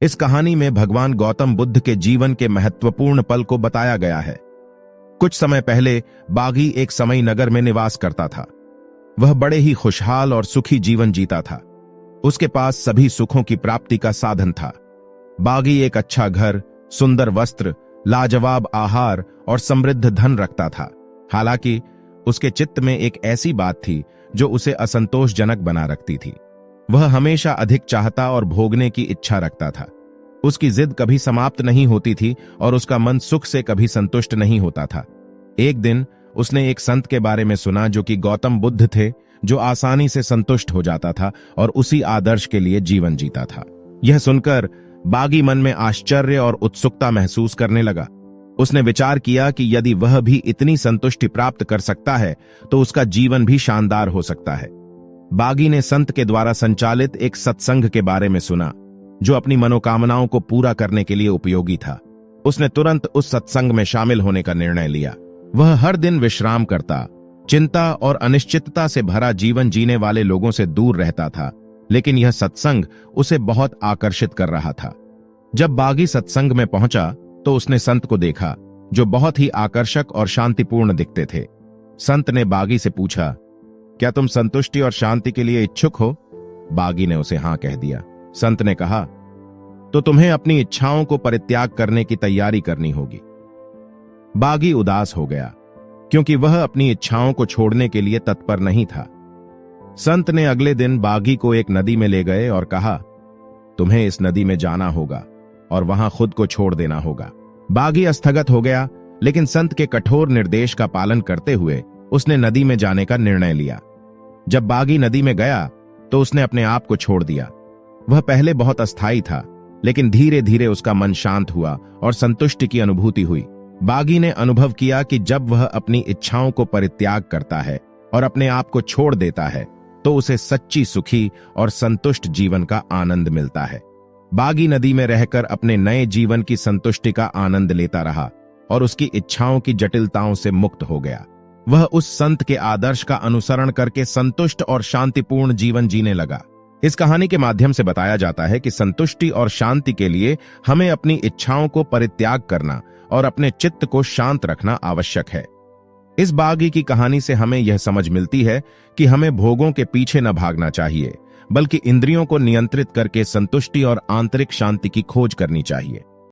इस कहानी में भगवान गौतम बुद्ध के जीवन के महत्वपूर्ण पल को बताया गया है। कुछ समय पहले बागी एक समई नगर में निवास करता था। वह बड़े ही खुशहाल और सुखी जीवन जीता था। उसके पास सभी सुखों की प्राप्ति का साधन था। बागी एक अच्छा घर, सुंदर वस्त्र, लाजवाब आहार और समृद्ध धन रखता था। हालांकि उसके चित्त में एक ऐसी बात थी जो उसे असंतोषजनक बना रखती थी। वह हमेशा अधिक चाहता और भोगने की इच्छा रखता था। उसकी जिद कभी समाप्त नहीं होती थी और उसका मन सुख से कभी संतुष्ट नहीं होता था। एक दिन उसने एक संत के बारे में सुना जो कि गौतम बुद्ध थे, जो आसानी से संतुष्ट हो जाता था और उसी आदर्श के लिए जीवन जीता था। यह सुनकर बागी मन में आश्चर्य और उत्सुकता महसूस करने लगा। उसने विचार किया कि यदि वह भी इतनी संतुष्टि प्राप्त कर सकता है तो उसका जीवन भी शानदार हो सकता है। बागी ने संत के द्वारा संचालित एक सत्संग के बारे में सुना जो अपनी मनोकामनाओं को पूरा करने के लिए उपयोगी था। उसने तुरंत उस सत्संग में शामिल होने का निर्णय लिया। वह हर दिन विश्राम करता, चिंता और अनिश्चितता से भरा जीवन जीने वाले लोगों से दूर रहता था, लेकिन यह सत्संग उसे बहुत आकर्षित कर रहा था। जब बागी सत्संग में पहुंचा तो उसने संत को देखा जो बहुत ही आकर्षक और शांतिपूर्ण दिखते थे। संत ने बागी से पूछा, क्या तुम संतुष्टि और शांति के लिए इच्छुक हो? बागी ने उसे हां कह दिया। संत ने कहा, तो तुम्हें अपनी इच्छाओं को परित्याग करने की तैयारी करनी होगी। बागी उदास हो गया क्योंकि वह अपनी इच्छाओं को छोड़ने के लिए तत्पर नहीं था। संत ने अगले दिन बागी को एक नदी में ले गए और कहा, तुम्हें इस नदी में जाना होगा और वहां खुद को छोड़ देना होगा। बागी स्थगित हो गया, लेकिन संत के कठोर निर्देश का पालन करते हुए उसने नदी में जाने का निर्णय लिया। जब बागी नदी में गया तो उसने अपने आप को छोड़ दिया। वह पहले बहुत अस्थायी था, लेकिन धीरे धीरे उसका मन शांत हुआ और संतुष्टि की अनुभूति हुई। बागी ने अनुभव किया कि जब वह अपनी इच्छाओं को परित्याग करता है और अपने आप को छोड़ देता है तो उसे सच्ची सुखी और संतुष्ट जीवन का आनंद मिलता है। बागी नदी में रहकर अपने नए जीवन की संतुष्टि का आनंद लेता रहा और उसकी इच्छाओं की जटिलताओं से मुक्त हो गया। वह उस संत के आदर्श का अनुसरण करके संतुष्ट और शांतिपूर्ण जीवन जीने लगा। इस कहानी के माध्यम से बताया जाता है कि संतुष्टि और शांति के लिए हमें अपनी इच्छाओं को परित्याग करना और अपने चित्त को शांत रखना आवश्यक है। इस बागी की कहानी से हमें यह समझ मिलती है कि हमें भोगों के पीछे न भागना चाहिए, बल्कि इंद्रियों को नियंत्रित करके संतुष्टि और आंतरिक शांति की खोज करनी चाहिए।